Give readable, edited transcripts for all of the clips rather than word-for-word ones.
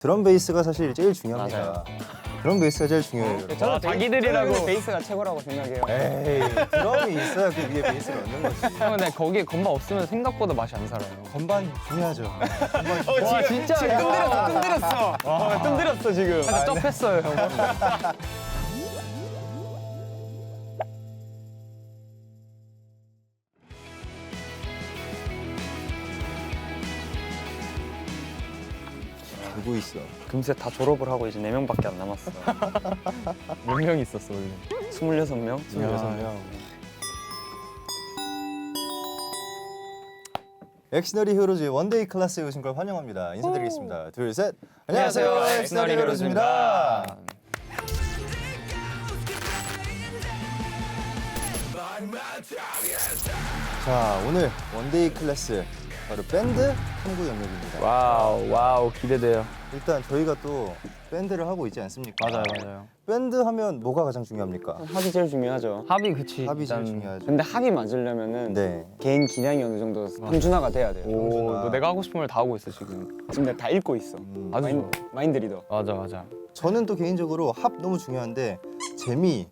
드럼 베이스가 사실 제일 중요합니다. 맞아요. 드럼 베이스가 제일 중요해요. 저는 자기들이라고. 베이스가 최고라고 생각해요. 에이, 드럼이 있어야 그 위에 베이스를 얻는 거지. 형 근데 거기에 건반 없으면 생각보다 맛이 안 살아요. 건반 중요하죠. 건반 와 진짜 지금 뜸들였어. 뜸들였어 지금. 살짝 쩝했어요 형. 누구 있어? 금세 다 졸업을 하고 이제 4명밖에 안 남았어. 몇 명 있었어 원래? 26명? 26명. 액시너리 히어로즈의 원데이 클래스에 오신 걸 환영합니다. 인사드리겠습니다. 둘, 셋. 안녕하세요. 액시너리 히어로즈입니다. 자, 오늘 원데이 클래스 바로 밴드 탐구 영역입니다. 와우 기대돼요. 일단 저희가 또 밴드를 하고 있지 않습니까? 맞아요. 밴드 하면 뭐가 가장 중요합니까? 합이 제일 중요하죠. 합의 그치. 합이 제일 일단. 중요하죠. 근데 합이 맞으려면은 네. 개인 기량이 어느 정도 평준화가 돼야 돼요. 오, 너 내가 하고 싶은 걸 다 하고 있어 지금. 지금 내가 다 읽고 있어. 아주 좋아. 마인드 리더. 맞아. 저는 또 개인적으로 합 너무 중요한데 재미를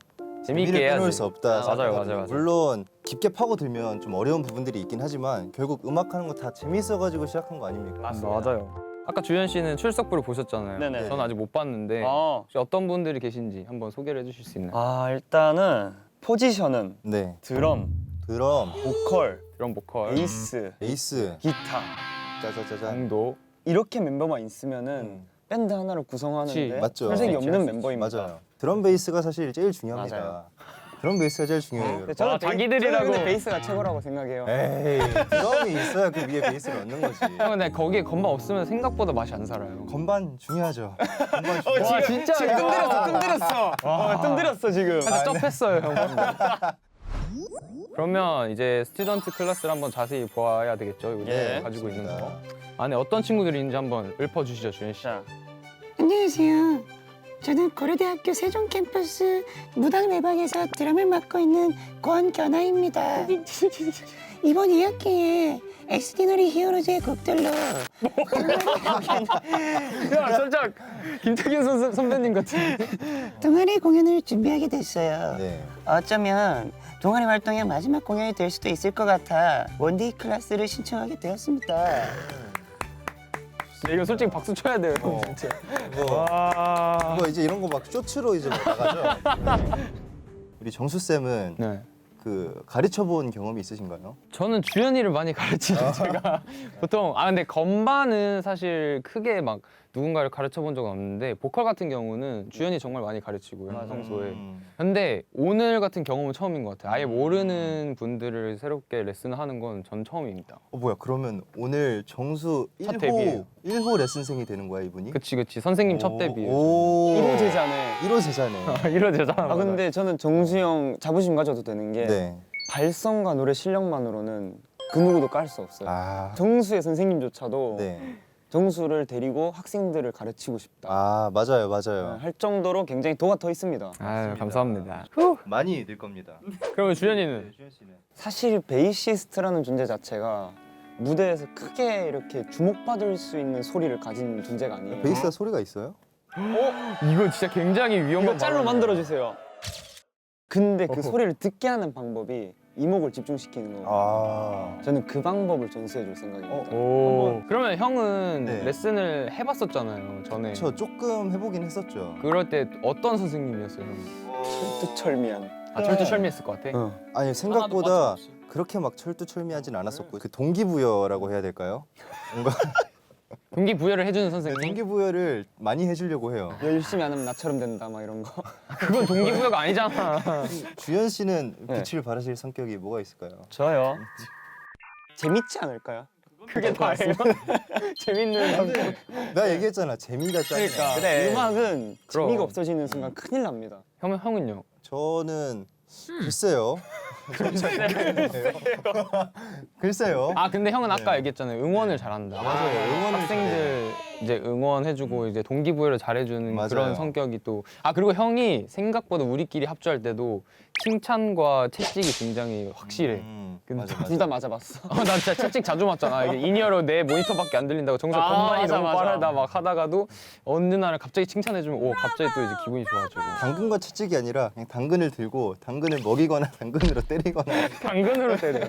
재미있게 빼놓을 해야지. 수 없다. 맞아요. 생각하거든요. 물론 깊게 파고들면 좀 어려운 부분들이 있긴 하지만 결국 음악하는 거 다 재밌어가지고 시작한 거 아닙니까? 맞아요. 아까 주현 씨는 출석부를 보셨잖아요. 네네. 저는 아직 못 봤는데 혹시 어떤 분들이 계신지 한번 소개를 해주실 수 있나요? 일단은 포지션은 네. 드럼, 드럼, 보컬, 드럼 보컬, 베이스, 베이스, 기타 짜자자잔. 강도. 이렇게 멤버만 있으면은 밴드 하나를 구성하는데 그치. 맞죠. 혈색이 그치, 없는 그치. 멤버입니다. 맞아요. 드럼 베이스가 사실 제일 중요합니다. 맞아요. 드럼 베이스가 제일 중요해요. 여러분. 저는 와, 자기들이라고. 저는 근데 베이스가 최고라고 생각해요. 에이, 드럼이 있어야 그 위에 베이스를 얻는 거지. 형 근데 거기에 건반 없으면 생각보다 맛이 안 살아요. 건반 중요하죠. 건반 중요하죠. 와 진짜 지금 뜸들였어. 뜸들였어 지금. 살짝 쩝했어요 형. 그러면 이제 스튜던트 클래스를 한번 자세히 보아야 되겠죠. 여기 예. 가지고 있는 좋습니다. 거. 안에 어떤 친구들이 있는지 한번 읊어주시죠 주현 씨. 자, 안녕하세요. 저는 고려대학교 세종 캠퍼스 무당 외박에서 드럼을 맡고 있는 권견아입니다. 이번 2학기에 엑스디너리 히어로즈의 곡들로 야 살짝 김태균 선배님 같은. 동아리 공연을 준비하게 됐어요. 네. 어쩌면 동아리 활동의 마지막 공연이 될 수도 있을 것 같아 원데이 클래스를 신청하게 되었습니다. 이거 솔직히 박수 쳐야 돼요. 어. 진짜. 뭐, 뭐 이제 이런 거 막 쇼츠로 이제 막 나가죠. 우리 정수 쌤은 네. 그 가르쳐 본 경험이 있으신가요? 저는 주현이를 많이 가르치죠 제가. 보통 근데 건반은 사실 크게 막 누군가를 가르쳐 본 적은 없는데 보컬 같은 경우는 주현이 정말 많이 가르치고요 평소에. 근데 오늘 같은 경험은 처음인 것 같아요. 아예 모르는 분들을 새롭게 레슨을 하는 건 전 처음입니다. 뭐야 그러면 오늘 정수 첫 1호 데뷔예요. 1호 레슨생이 되는 거야 이분이? 그치 선생님 첫 데뷔예요. 오. 1호 제자네. 1호 제자네. 이러잖아. 근데 저는 정수 형 자부심 가져도 되는 게 네. 발성과 노래 실력만으로는 그 누구도 깔 수 없어요. 아. 정수의 선생님조차도 네. 정수를 데리고 학생들을 가르치고 싶다 아 맞아요 맞아요. 할 정도로 굉장히 도가 터 있습니다. 아유 감사합니다. 많이 늘 겁니다. 그러면 주현이는? 주현 씨는? 사실 베이시스트라는 존재 자체가 무대에서 크게 이렇게 주목받을 수 있는 소리를 가진 존재가 아니에요. 베이스가 소리가 있어요? 이거 진짜 굉장히 위험한 이거 짤로 발언이에요. 만들어 주세요. 근데 그 소리를 듣게 하는 방법이 이목을 집중시키는 거고 아. 저는 그 방법을 전수해 줄 생각입니다. 오. 그러면 형은 네. 레슨을 해봤었잖아요 전에. 저 조금 해보긴 했었죠. 그럴 때 어떤 선생님이었어요 형은? 철두철미한. 아 철두철미했을 것 같아. 아니 생각보다 그렇게 막 철두철미하진 않았었고 그 동기부여라고 해야 될까요? 뭔가 동기부여를 해주는 네, 선생님? 동기부여를 많이 해주려고 해요. 열심히 안 하면 나처럼 된다 막 이런 거. 그건 동기부여가 아니잖아. 주현 씨는 네. 빛을 발하실 성격이 뭐가 있을까요? 저요. 재밌지 않을까요? 그게 다예요? 재밌는. 나 얘기했잖아 재미가 짱이야. 그러니까. 그래. 음악은 그럼. 재미가 없어지는 순간 큰일 납니다. 형은요? 저는 글쎄요. 글쎄요. 아 근데 형은 아까 얘기했잖아요 응원을 잘한다. 맞아요. 응원을 학생들 이제 응원해주고 이제 동기부여를 잘해주는 맞아요. 그런 성격이 또 그리고 형이 생각보다 우리끼리 합주할 때도 칭찬과 채찍이 굉장히 확실해. 근데 맞아, 둘 다 맞아봤어. 나 진짜 채찍 자주 맞잖아. 이게 인이어로 내 모니터밖에 안 들린다고 정말 건반이 맞아, 너무 맞아. 빠르다 막 하다가도 어느 날 갑자기 칭찬해주면 갑자기 또 이제 기분이 좋아지고. 당근과 채찍이 아니라 그냥 당근을 들고 당근을 먹이거나 당근으로 때리거나. 당근으로 때려요.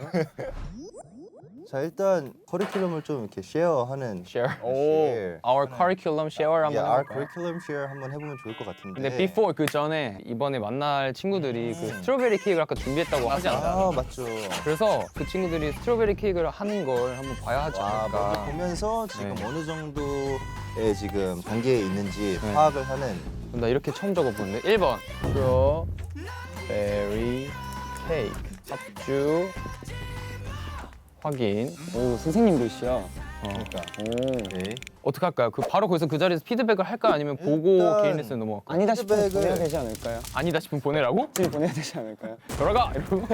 자 일단 커리큘럼을 좀 이렇게 쉐어하는. Share. Share. Our curriculum share 한번 our 해볼까요? curriculum share 한번 해보면 좋을 것 같은데. 근데 before 그 전에 이번에 만날 친구들이 그 스트로베리 케이크를 아까 준비했다고 하지 않았나? 맞죠. 그래서 그 친구들이 스트로베리 케이크를 하는 걸 한번 봐야 하지 먼저 않을까. 보면서 지금 네. 어느 정도의 지금 단계에 있는지 네. 파악을 하는. 나 이렇게 처음 적어보는데 1번 스트로베리 케이크 합주 확인. 오 선생님 글씨야. 그러니까. 오. 네. 어떻게 할까요? 바로 거기서 그 자리에서 피드백을 할까요? 아니면 보고 일단- 개인 레슨 넘어갈까요? 아니다 싶으면 피드백을- 보내야 되지 않을까요? 아니다 싶으면 보내라고? 지금 보내야 되지 않을까요? 돌아가! 이러고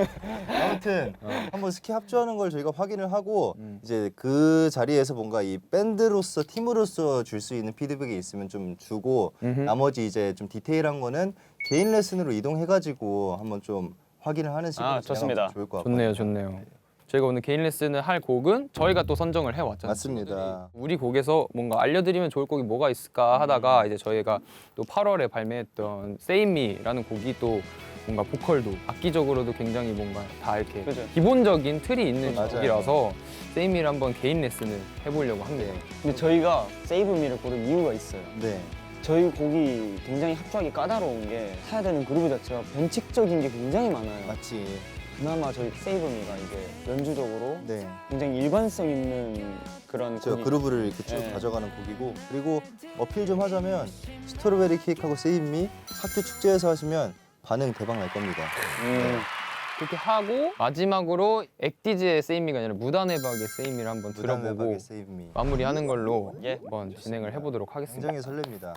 아무튼 한번 스키 합주하는 걸 저희가 확인을 하고 음. 이제 그 자리에서 뭔가 이 밴드로서 팀으로서 줄 수 있는 피드백이 있으면 좀 주고 음흠. 나머지 이제 좀 디테일한 거는 개인 레슨으로 이동해가지고 한번 좀 확인을 하는 식으로 좋습니다. 진행하면 좋을 것 같아요. 좋네요. 저희가 오늘 개인 레슨을 할 곡은 저희가 또 선정을 해왔잖아요. 맞습니다. 우리 곡에서 뭔가 알려드리면 좋을 곡이 뭐가 있을까 하다가 이제 저희가 또 8월에 발매했던 Save Me라는 곡이 또 뭔가 보컬도 악기적으로도 굉장히 뭔가 다 이렇게 그죠. 기본적인 틀이 있는 맞아요. 곡이라서 Save Me를 한번 개인 레슨을 해보려고 합니다. 근데 저희가 세이브 미를 고른 이유가 있어요. 네. 저희 곡이 굉장히 합주하기 까다로운 게 타야 되는 그루브 자체가 변칙적인 게 굉장히 많아요. 맞지. 그나마 저희 세이브 미가 이게 연주적으로 네. 굉장히 일관성 있는 그런 제가 곡이 그루브를 이렇게 쭉 네. 가져가는 곡이고 그리고 어필 좀 하자면 스트로베리 케이크하고 세이미 학교 축제에서 하시면 반응 대박 날 겁니다. 그렇게 하고 마지막으로 액디즈의 Save Me가 아니라 무단외박의 Save Me를 한번 들어보고 무단외박의 세이미. 마무리하는 걸로 예. 한번 진행을 해보도록 하겠습니다. 굉장히 설렙니다.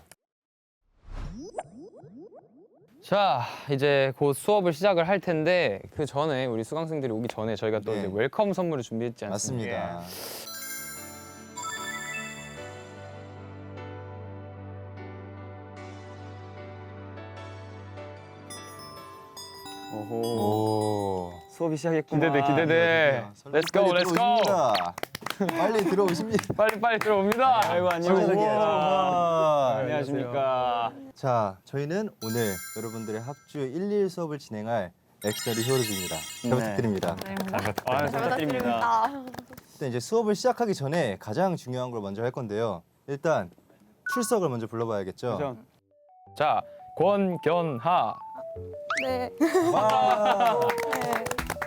자, 이제 곧 수업을 시작을 할 텐데 그 전에 우리 수강생들이 오기 전에 저희가 또 네. 이제 웰컴 선물을 준비했지 않습니까? 맞습니다. 오호. 오. 수업이 시작했구나. 기대돼. Let's go, let's go. 빨리 들어오십니다. 빨리 들어옵니다. 아이고 안녕하세요. 안녕하십니까. 자, 저희는 오늘 여러분들의 합주 1일 수업을 진행할 엑스터리 히어로즈입니다. 잘 네. 부탁드립니다. 잘 부탁드립니다. 일단 이제 수업을 시작하기 전에 가장 중요한 걸 먼저 할 건데요. 일단 출석을 먼저 불러봐야겠죠. 그죠? 자, 권견하, 네. 와. 네.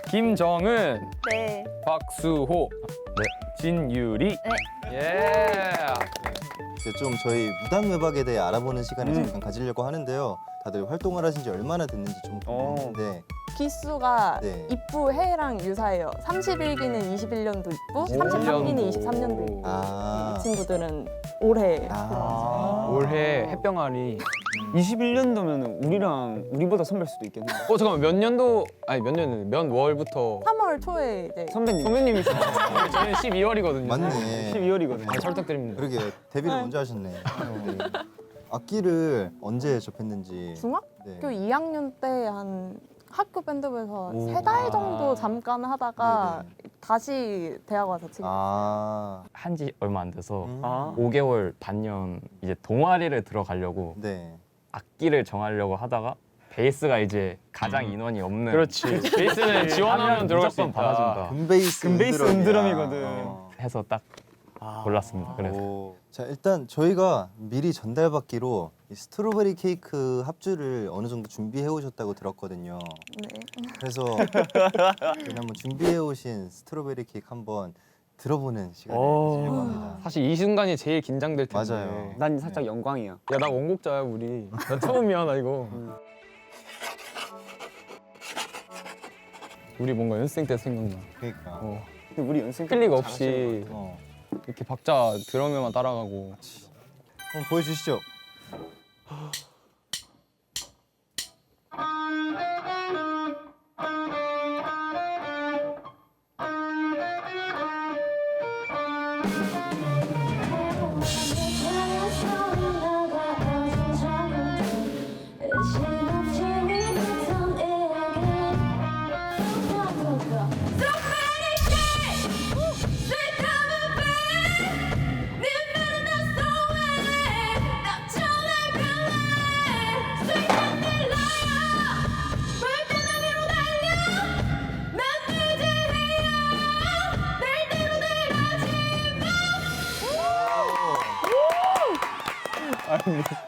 김정은, 네. 박수호, 진유리. 예. 이제 좀 저희 무단 외박에 대해 알아보는 시간을 잠깐 가지려고 하는데요. 다들 활동을 하신 지 얼마나 됐는지 좀 궁금한데. 기수가 네. 입부 해랑 유사해요. 31기는 21년도 입부, 33기는 23년도 입부. 아. 이 친구들은 올해 아. 올해 햇병아리. 21년도면 우리보다 선배일 수도 있겠네. 잠깐만 몇 년도 몇 월부터 3월 초에 이제 선배님. 선배님이시죠? 저희는 12월이거든요. 맞네. 12월이거든요. 잘 부탁드립니다. 그러게 데뷔를 먼저 하셨네. 악기를 언제 접했는지. 중학교 네. 2학년 때 한 학교 밴드부에서 오. 3달 정도 잠깐 하다가 네네. 다시 대학 와서 지금 아. 한지 얼마 안 돼서 아. 5개월 반년 이제 동아리를 들어가려고 네. 악기를 정하려고 하다가 베이스가 이제 가장 인원이 없는 그렇지. 베이스는 지원하면 들어갈 수 무조건 있다. 받아준다 금베이스 금베이스 은드럼이거든. 해서 딱 골랐습니다. 그래서 오. 자 일단 저희가 미리 전달받기로 이 스트로베리 케이크 합주를 어느 정도 준비해 오셨다고 들었거든요. 네. 그래서 저희 한번 준비해 오신 스트로베리 케이크 한번 들어보는 시간을 가지려고 합니다. 사실 이 순간이 제일 긴장될 텐데. 맞아요. 난 살짝 영광이야. 야, 나 원곡자야, 우리. 나 처음이야, 나 이거. 우리 뭔가 연습생 때 생각나. 그러니까. 근데 우리 연습 때 클릭 잘하시는 없이 어. 이렇게 박자 드럼에만 따라가고. 한번 보여주시죠.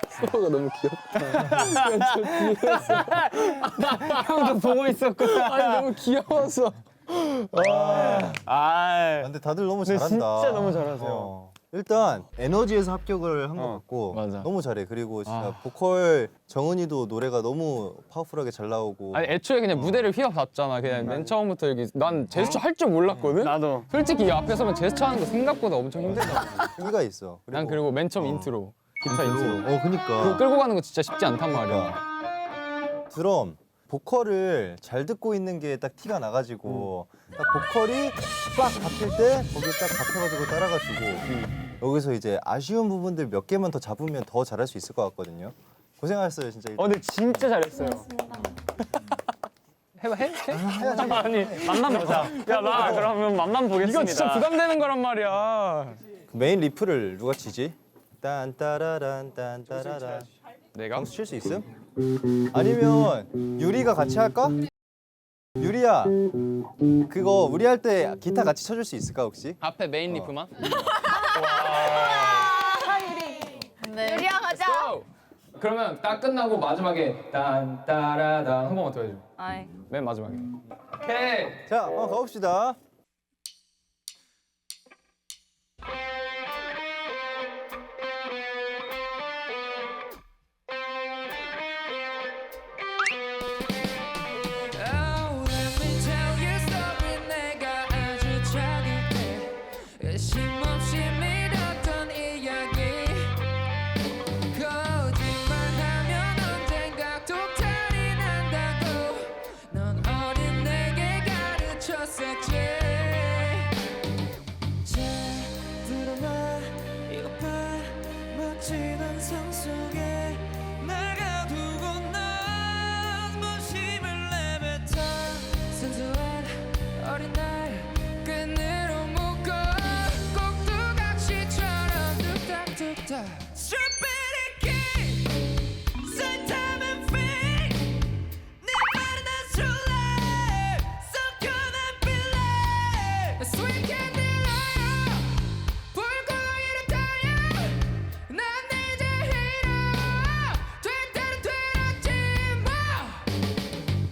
소호가 너무 귀엽다. 형도 보고 있었구나. 아니 너무 귀여워서. 아, 근데 다들 너무 근데 잘한다. 진짜 너무 잘하세요. 일단 에너지에서 합격을 한 것 같고 맞아. 너무 잘해. 그리고 진짜 보컬 정은이도 노래가 너무 파워풀하게 잘 나오고. 아니 애초에 그냥 무대를 휘어봤잖아. 그냥 맨 처음부터 여기 난 제스처 할 줄 몰랐거든. 나도. 솔직히 이 앞에 서면 제스처 하는 거 생각보다 엄청 힘들더라고. 의미가 있어. 난 그리고 맨 처음 인트로, 기타 인트로. 그니까. 그거 끌고 가는 거 진짜 쉽지 않단 말이야. 드럼 보컬을 잘 듣고 있는 게 딱 티가 나가지고 딱 보컬이 빡 박힐 때 거기 딱 박혀가지고 따라가지고 여기서 이제 아쉬운 부분들 몇 개만 더 잡으면 더 잘할 수 있을 것 같거든요. 고생하셨어요 진짜. 근데 진짜 잘했어요. 해? 아니, 맛만 보자. 야, 나 그러면 맛만 보겠습니다. 이거 진짜 부담되는 거란 말이야. 그 메인 리프를 누가 치지? 딴따라란 딴따라란. 내가? 강수 칠 수 있음? 아니면 유리가 같이 할까? 유리야 그거 우리 할 때 기타 같이 쳐줄 수 있을까 혹시? 앞에 메인 리프만? 유리야 가자. 고! 그러면 딱 끝나고 마지막에 딴따라단 한 번만 더 해줘. 아이. 맨 마지막에. 오케이. 자 한번 가봅시다. Oh, let me tell you story. 내가 아주 작을 때 쉼없이 믿었던 이야기. 거짓말하면 언젠가 독탈이 난다고 넌 어린 내게 가르쳤었지. 자 들어봐 이거 봐 멋진 환상 속에 나가 두고 난 무심을 내뱉어 순수한 어린 날 끈으로 묶어 꼭두각시처럼 뚝딱뚝딱 Stupidity Sometimes I feel 네 말은 난 술래 So gonna be late Sweet candy liar 불꽃 이렇다야 난 이제 hero 될 때는 되었지 뭐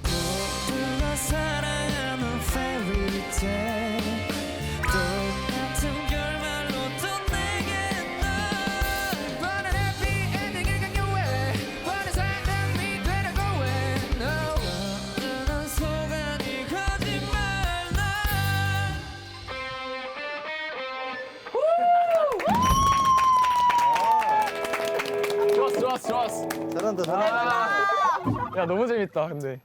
모두가 사랑하는 fairy tale 똑같은 결말로 또 내게 넌 But a happy ending을 강요해 But a 사람이 되려고 해 No 넌 속아니 거짓말 난 좋았어. 잘한다 잘한다. 야 너무 재밌다 근데.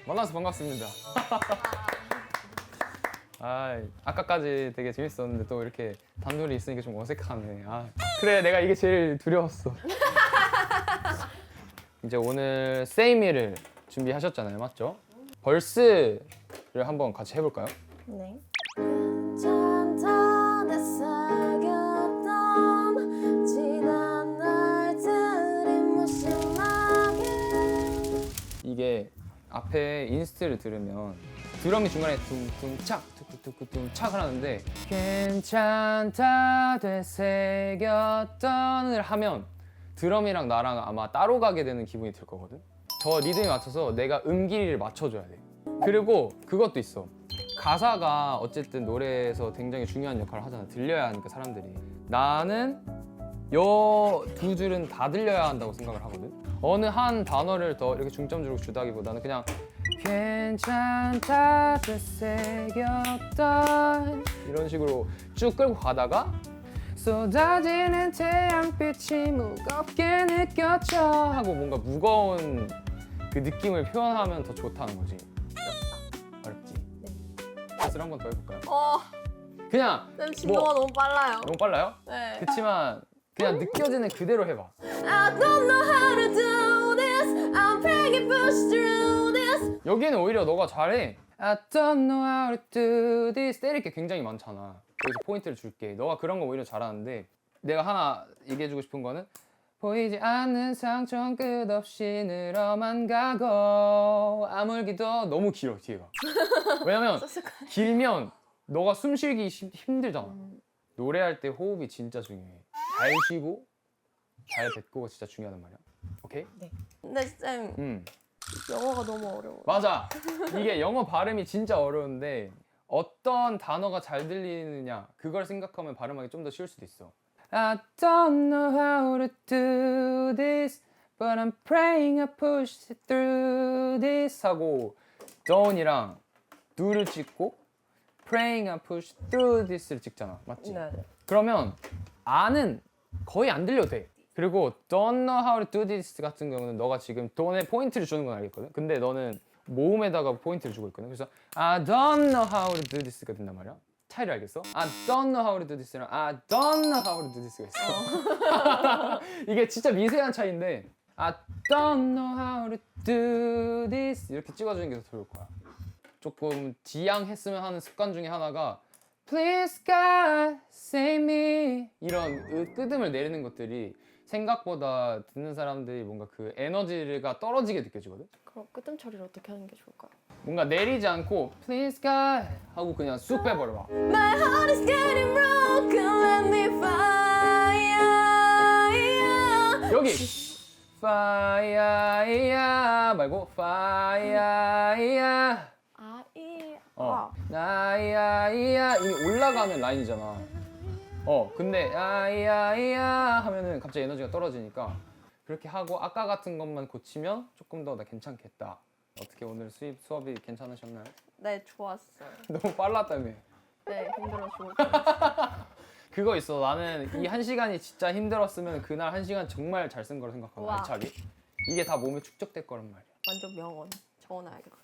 만나서 반갑습니다. 아까까지 되게 재밌었는데 또 이렇게 단둘이 있으니까 좀 어색하네. 그래 내가 이게 제일 두려웠어. 이제 오늘 세이미를 준비하셨잖아요, 맞죠? 벌스를 한번 같이 해볼까요? 네. 괜찮다 내 사귀었던 지난 날들이 무심하게. 이게 앞에 인스트를 들으면 드럼이 중간에 둥둥착 툭툭툭툭착을 하는데 괜찮다 되새겼던을 하면 드럼이랑 나랑 아마 따로 가게 되는 기분이 들 거거든. 저 리듬에 맞춰서 내가 음길이를 맞춰줘야 돼. 그리고 그것도 있어. 가사가 어쨌든 노래에서 굉장히 중요한 역할을 하잖아. 들려야 하니까 사람들이. 나는 요 두 줄은 다 들려야 한다고 생각을 하거든. 어느 한 단어를 더 이렇게 중점 주다기보다는 그냥 괜찮다 되새겼던 이런 식으로 쭉 끌고 가다가 쏟아지는 태양빛이 무겁게 느껴져 하고 뭔가 무거운 그 느낌을 표현하면 더 좋다는 거지. 어렵지? 패스를 한 번 더 해볼까요? 그냥 쌤 진도가 너무 빨라요. 너무 빨라요? 네. 그치만 그냥 느껴지는 그대로 해봐. I don't know how to do this. I'm begging push through this. 여기는 오히려 너가 잘해. I don't know how to do this. 때릴 게 굉장히 많잖아. 여기서 포인트를 줄게. 너가 그런 거 오히려 잘하는데 내가 하나 얘기해주고 싶은 거는 보이지 않는 상처는 끝없이 늘어만 가고 아물기도 너무 길어 뒤에가. 왜냐면 길면 너가 숨쉬기 힘들잖아. 노래할 때 호흡이 진짜 중요해. 잘 쉬고 잘 뱉고가 진짜 중요하단 말이야. 오케이? 근데 쌤 영어가 너무 어려워. 맞아. 이게 영어 발음이 진짜 어려운데 어떤 단어가 잘 들리느냐 그걸 생각하면 발음하기 좀 더 쉬울 수도 있어. I don't know how to do this, but I'm praying I push it through this 하고 don't이랑 do를 찍고 praying I push through this를 찍잖아, 맞지? 네. 그러면 A는 거의 안 들려도 돼. 그리고 don't know how to do this 같은 경우는 너가 지금 don't에 포인트를 주는 건 알겠거든? 근데 너는 모음에다가 포인트를 주고 있거든. 그래서 I don't know how to do this가 된단 말이야. 차이를 알겠어? I don't know how to do this랑 I don't know how to do this가 있어. 이게 진짜 미세한 차이인데 I don't know how to do this 이렇게 찍어주는 게 더 좋을 거야. 조금 지양했으면 하는 습관 중에 하나가 Please God save me 이런 끄듬을 내리는 것들이 생각보다 듣는 사람들이 뭔가 그 에너지가 떨어지게 느껴지거든. 그럼 끄듬 처리를 어떻게 하는 게 좋을까요? 뭔가 내리지 않고 Please God 하고 그냥 쑥 빼버려. My heart is getting broken, let me fire. 여기 Fire 말고 Fire 나이야 이게 올라가는 라인이잖아. 근데 아이야 하면은 갑자기 에너지가 떨어지니까 그렇게 하고 아까 같은 것만 고치면 조금 더 나 괜찮겠다. 어떻게 오늘 수업이 괜찮으셨나요? 네, 좋았어요. 너무 빨랐다며. 네, 힘들어 죽을 그거 있어. 나는 이 1시간이 진짜 힘들었으면 그날 1시간 정말 잘 쓴 거라 생각하고 우와. 알차게. 이게 다 몸에 축적될 거란 말이야. 완전 명언. 적어놔야겠다.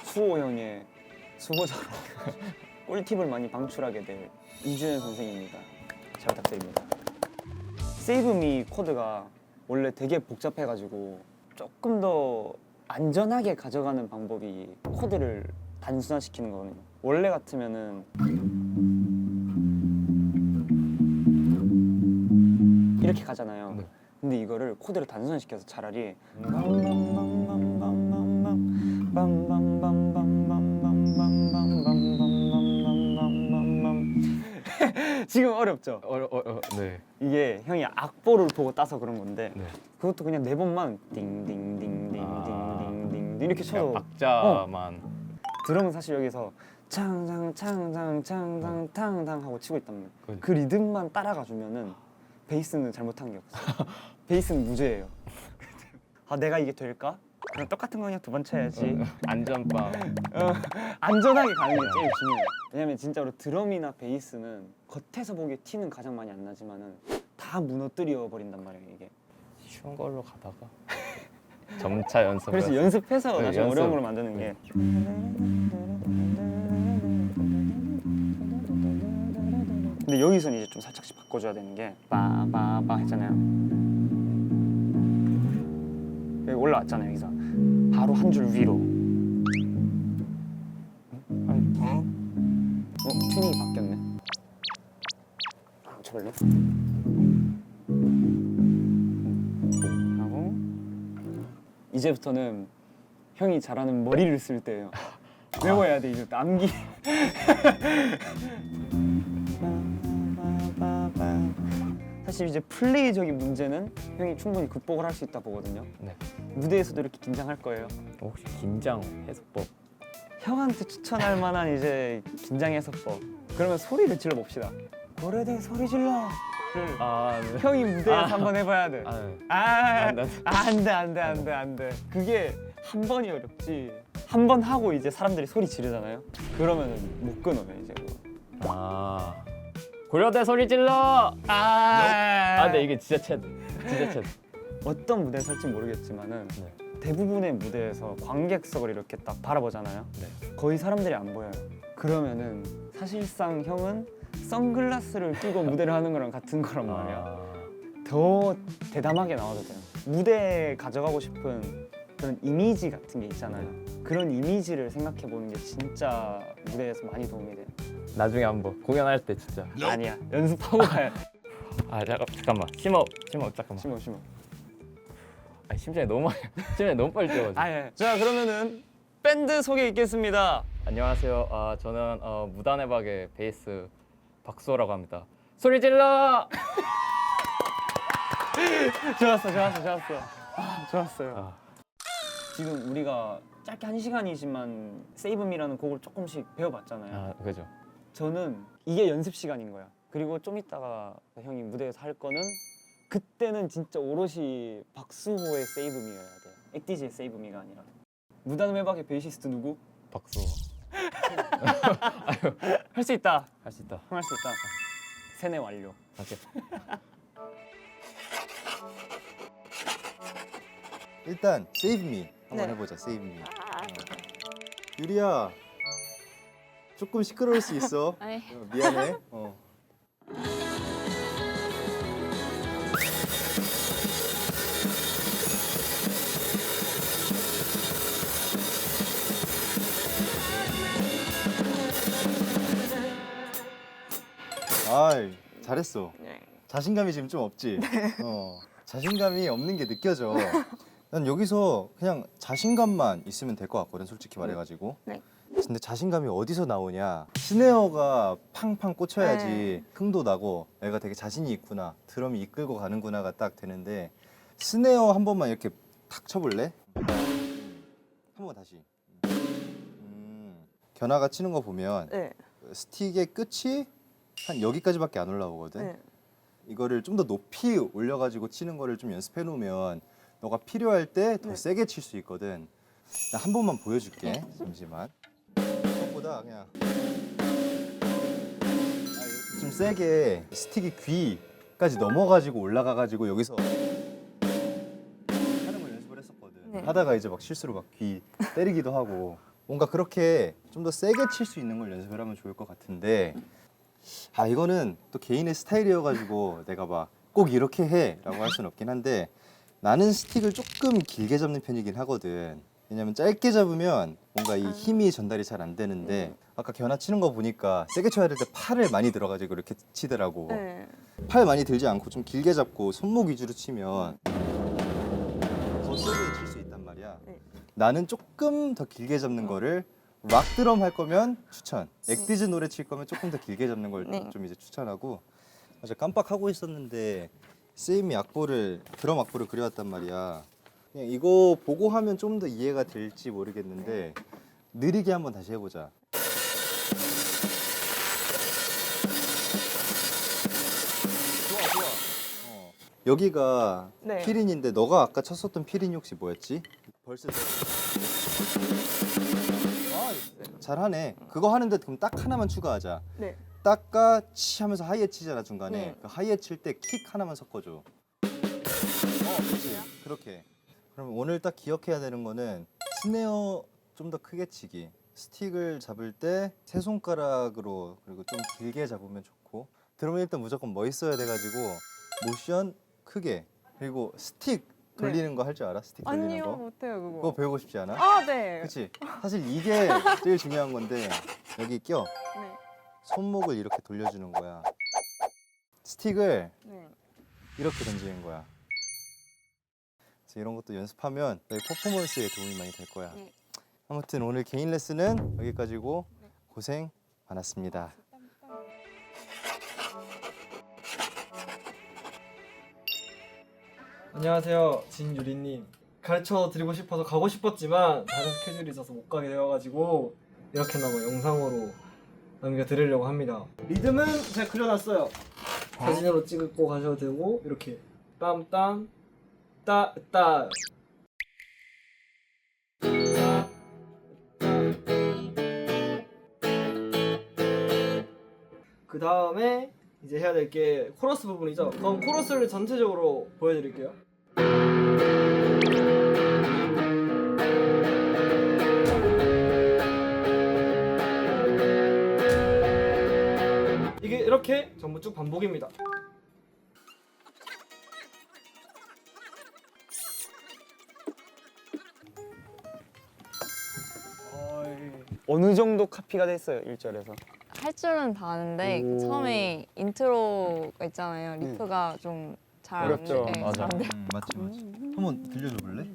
수호 형의 수호자로 꿀팁을 많이 방출하게 될 이준현 선생입니다. 잘 부탁드립니다. Save Me 코드가 원래 되게 복잡해가지고 조금 더 안전하게 가져가는 방법이 코드를 단순화시키는 거거든요. 원래 같으면은 이렇게 가잖아요. 네. 근데 이거를 코드를 단순화시켜서 차라리 지금 어렵죠? 네. 이게 형이 악보를 보고 따서 그런 건데 네. 그것도 그냥 4번만 띵띵띵띵띵띵띵 이렇게 쳐도 박자만 드럼은 사실 여기서 창창창창창창창 하고 치고 있단 말이에요. 그죠. 그 리듬만 따라가 주면은 베이스는 잘못한 게 없어요. 베이스는 무죄예요. 아 내가 이게 될까? 그냥 똑같은 거 그냥 2번 쳐야지. 안전빵. 안전하게 가는 게 제일 중요해요. 왜냐면 진짜로 드럼이나 베이스는 겉에서 보기에 티는 가장 많이 안 나지만은 다 무너뜨려 버린단 말이에요 이게. 쉬운 걸로 가다가 점차 연습을. 그래서 연습해서 네, 나중에 연습. 어려운 걸로 만드는 게. 근데 여기서는 이제 좀 살짝씩 바꿔줘야 되는 게 빠빠빠 했잖아요. 여기 올라왔잖아요 여기서 바로 한 줄 위로. 튜닝이 바뀌었네. 저걸로. 하고 이제부터는 형이 잘하는 머리를 쓸 때예요. 외워야 돼 이제 암기. 사실 이제 플레이적인 문제는 형이 충분히 극복을 할 수 있다 보거든요. 네. 무대에서도 이렇게 긴장할 거예요. 혹시 긴장 해소법? 형한테 추천할 만한 이제 긴장 해소법. 그러면 소리를 질러 봅시다. 고래대 소리 질러. 아, 네. 형이 무대에서 한번 해봐야 돼. 아, 네. 안돼. 그게 한 번이 어렵지. 한 번 하고 이제 사람들이 소리 지르잖아요. 그러면은 못 끊어요 이제. 아. 고려대 소리 질러. 아, 근데 이게 진짜 챗. 어떤 무대에 설지 모르겠지만은 네. 대부분의 무대에서 관객석을 이렇게 딱 바라보잖아요. 네. 거의 사람들이 안 보여요. 그러면은 사실상 형은 선글라스를 끼고 무대를 하는 거랑 같은 거란 말이야. 더 대담하게 나와도 돼요. 무대에 가져가고 싶은 그런 이미지 같은 게 있잖아요. 그런 이미지를 생각해 보는 게 진짜 무대에서 많이 도움이 돼요. 나중에 한번 공연할 때 진짜. 아니야, 연습하고 가야 돼. 아 잠깐만. 심호흡 잠깐만. 심호. 아 심장이 너무 빨리 뛰어가지고. 예. 자, 그러면은 밴드 소개 있겠습니다. 안녕하세요. 저는 무단의 박의 베이스 박수호라고 합니다. 소리 질러! 좋았어. 좋았어요. 지금 우리가 짧게 1시간이지만 세이브미라는 곡을 조금씩 배워봤잖아요. 그죠. 저는 이게 연습 시간인 거야. 그리고 좀 이따가 형이 무대에서 할 거는 그때는 진짜 오롯이 박수호의 세이브미여야 돼. 액디지의 세이브미가 아니라. 무단의 박의 베이시스트 누구? 박수호. 할 수 있다. 할 수 있다. 할 수 있다. 세뇌 완료. 오케이. 일단 Save Me 한번 네. 해보자. Save Me. 유리야 조금 시끄러울 수 있어. 아이. 미안해. 아이 잘했어. 네. 자신감이 지금 좀 없지? 자신감이 없는 게 느껴져. 난 여기서 그냥 자신감만 있으면 될 것 같거든, 솔직히 말해가지고. 네. 근데 자신감이 어디서 나오냐? 스네어가 팡팡 꽂혀야지 네. 흥도 나고 내가 되게 자신이 있구나, 드럼이 이끌고 가는구나가 딱 되는데 스네어 한 번만 이렇게 탁 쳐볼래? 한 번 다시. 견아가 치는 거 보면 네. 스틱의 끝이 한 여기까지밖에 안 올라오거든. 네. 이거를 좀 더 높이 올려가지고 치는 거를 좀 연습해 놓으면 너가 필요할 때 더 네. 세게 칠 수 있거든. 나 한 번만 보여줄게. 잠시만. 그것보다 그냥 이렇게 좀 세게 스틱이 귀까지 넘어가지고 올라가가지고 여기서 하는 걸 연습을 했었거든. 네. 하다가 이제 막 실수로 막 귀 때리기도 하고 뭔가 그렇게 좀 더 세게 칠 수 있는 걸 연습을 하면 좋을 것 같은데 이거는 또 개인의 스타일이어가지고 내가 막 꼭 이렇게 해라고 할 수는 없긴 한데 나는 스틱을 조금 길게 잡는 편이긴 하거든. 왜냐면 짧게 잡으면 뭔가 이 힘이 전달이 잘 안 되는데 아까 견아 치는 거 보니까 세게 쳐야 될 때 팔을 많이 들어가지고 이렇게 치더라고. 네. 팔 많이 들지 않고 좀 길게 잡고 손목 위주로 치면 더 세게 칠 수 있단 말이야. 네. 나는 조금 더 길게 잡는 거를 락 드럼 할 거면 추천. 액디즈 노래 칠 거면 조금 더 길게 잡는 걸 좀 네. 이제 추천하고. 맞아, 깜빡하고 있었는데 세임이 드럼 악보를 그려왔단 말이야. 그냥 이거 보고 하면 좀 더 이해가 될지 모르겠는데 느리게 한번 다시 해보자. 좋아. 여기가 네. 피린인데 너가 아까 쳤었던 피린이 혹시 뭐였지? 벌써 잘하네. 그거 하는데 그럼 딱 하나만 추가하자. 네. 딱까 치 하면서 하이에 치잖아 중간에. 네. 그 하이에 칠 때 킥 하나만 섞어줘. 그렇지. 그렇게. 그럼 오늘 딱 기억해야 되는 거는 스네어 좀 더 크게 치기. 스틱을 잡을 때 세 손가락으로 그리고 좀 길게 잡으면 좋고 드럼은 일단 무조건 멋있어야 돼가지고 모션 크게 그리고 스틱 돌리는 거 할 줄 알아? 스틱 돌리는 아니요, 거? 못해요 그거 그거. 배우고 싶지 않아? 아, 네. 그치? 사실 이게 제일 중요한 건데 여기 껴 네. 손목을 이렇게 돌려주는 거야. 스틱을 네. 이렇게 던지는 거야. 그래서 이런 것도 연습하면 너희 퍼포먼스에 도움이 많이 될 거야. 네. 아무튼 오늘 개인 레슨은 여기까지고 고생 많았습니다. 안녕하세요, 진유리님. 가르쳐 드리고 싶어서 가고 싶었지만 다른 스케줄이 있어서 못 가게 되어가지고 이렇게나마 영상으로 남겨드리려고 합니다. 리듬은 제가 그려놨어요. 사진으로 찍고 가셔도 되고 이렇게 땀땀 따따 그 다음에 이제 해야 될 게 코러스 부분이죠. 그럼 코러스를 전체적으로 보여드릴게요. 이게 이렇게 전부 쭉 반복입니다. 어느 정도 카피가 됐어요 1절에서? 할 줄은 다 아는데 오. 처음에 인트로가 있잖아요. 리프가 좀 잘 어렵죠. 네, 맞아. 잘 안 돼. 맞지. 한번 들려줘 볼래?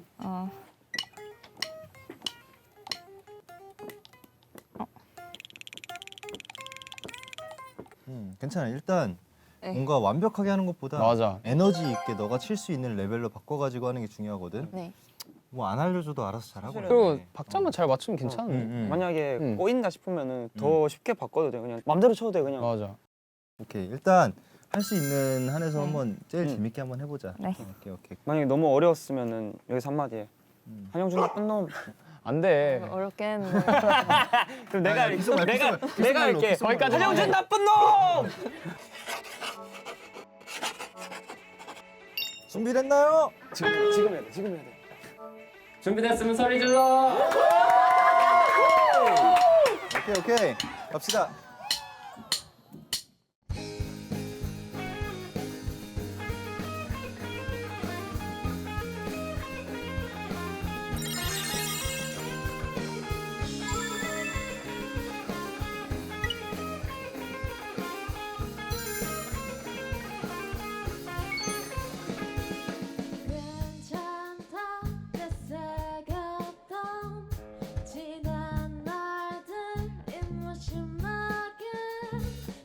괜찮아. 일단 네. 뭔가 완벽하게 하는 것보다 맞아. 에너지 있게 너가 칠 수 있는 레벨로 바꿔가지고 하는 게 중요하거든. 네. 뭐 안 알려줘도 알아서 잘하고. 그리고 박자만 잘 맞추면 괜찮은데. 만약에 꼬인다 싶으면은 더 쉽게 바꿔도 돼. 그냥 맘대로 쳐도 돼 그냥. 맞아. 오케이. 일단 할 수 있는 한에서 네. 한번 제일 재밌게 한번 해보자. 네. 오케이. 만약에 너무 어려웠으면은 여기서 한마디에 한영준 나쁜 놈. 안 돼. 어렵게 했는데. 그럼 내가 아니, 귓속말, 내가 귓속말로, 내가 할게. 귓속말로. 거기까지. 한영준 나쁜 놈. 준비됐나요? 지금 해야 돼. 지금 해야 돼. 준비됐으면 소리 질러. 오케이. 갑시다. 괜찮다 되새겼던 지난 날들이 무심하게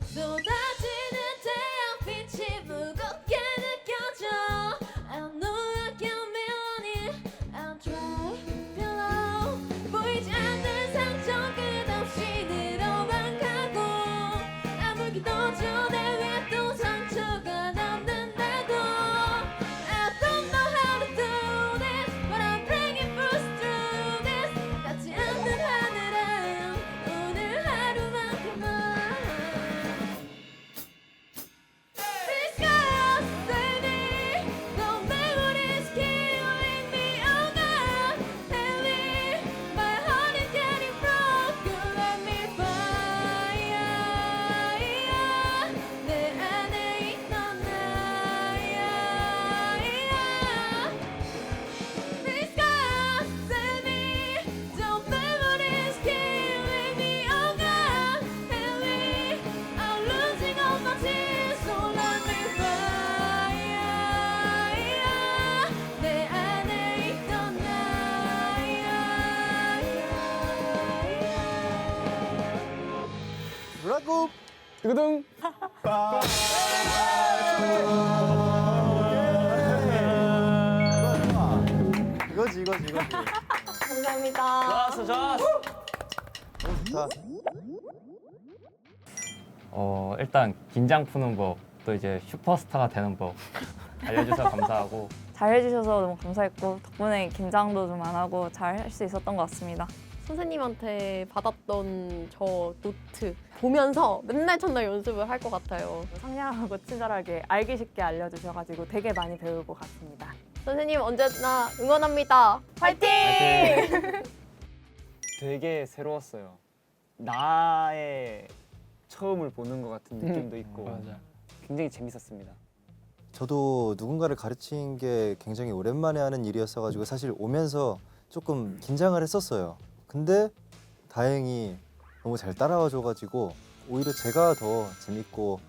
쏟아지는 태양빛이 무겁게 느껴져 I know I can be on it I'll try below 보이지 않는 상처 끝없이 늘어만 가고 아물기도 전에 왜 또 상처가 남는다고 I don't know how to do this But I'm bringing first through this 닿지 않는 하늘은 오늘 하루만큼만 This girl save me No memories killing me Oh God help me My heart is getting broken Let me fire 내 안에 있던 나야 This God save me No memories killing me Oh God help me I'm losing all my tears So let me fire 내 안에 있던 나야 브라고. 두구둥. 이거지. 감사합니다. 좋았어. 좋다. 일단 긴장 푸는 법, 또 이제 슈퍼스타가 되는 법 알려줘서 감사하고 잘 해주셔서 너무 감사했고 덕분에 긴장도 좀 안 하고 잘 할 수 있었던 것 같습니다. 선생님한테 받았던 저 노트 보면서 맨날 첫날 연습을 할 것 같아요. 상냥하고 친절하게 알기 쉽게 알려주셔가지고 되게 많이 배우고 갔습니다. 선생님 언제나 응원합니다. 화이팅! 되게 새로웠어요. 나의 처음을 보는 것 같은 느낌도 있고 맞아. 굉장히 재밌었습니다. 저도 누군가를 가르친 게 굉장히 오랜만에 하는 일이었어가지고 사실 오면서 조금 긴장을 했었어요. 근데 다행히 너무 잘 따라와줘가지고 오히려 제가 더 재밌고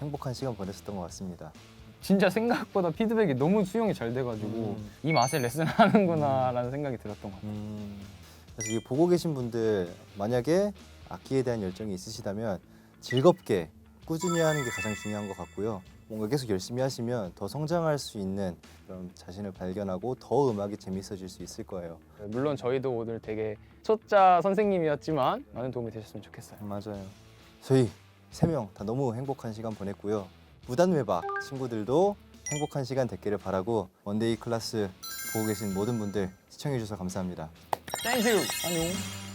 행복한 시간 보냈었던 것 같습니다. 진짜 생각보다 피드백이 너무 수용이 잘 돼가지고 이 맛에 레슨 하는구나라는 생각이 들었던 것 같아요. 그래서 이 보고 계신 분들 만약에 악기에 대한 열정이 있으시다면 즐겁게 꾸준히 하는 게 가장 중요한 것 같고요. 뭔가 계속 열심히 하시면 더 성장할 수 있는 그런 자신을 발견하고 더 음악이 재밌어질 수 있을 거예요. 물론 저희도 오늘 되게 초짜 선생님이었지만 많은 도움이 되셨으면 좋겠어요. 맞아요. 저희 3명 다 너무 행복한 시간 보냈고요. 무단 외박 친구들도 행복한 시간 됐기를 바라고 원데이 클래스 보고 계신 모든 분들 시청해 주셔서 감사합니다. 땡큐. 안녕.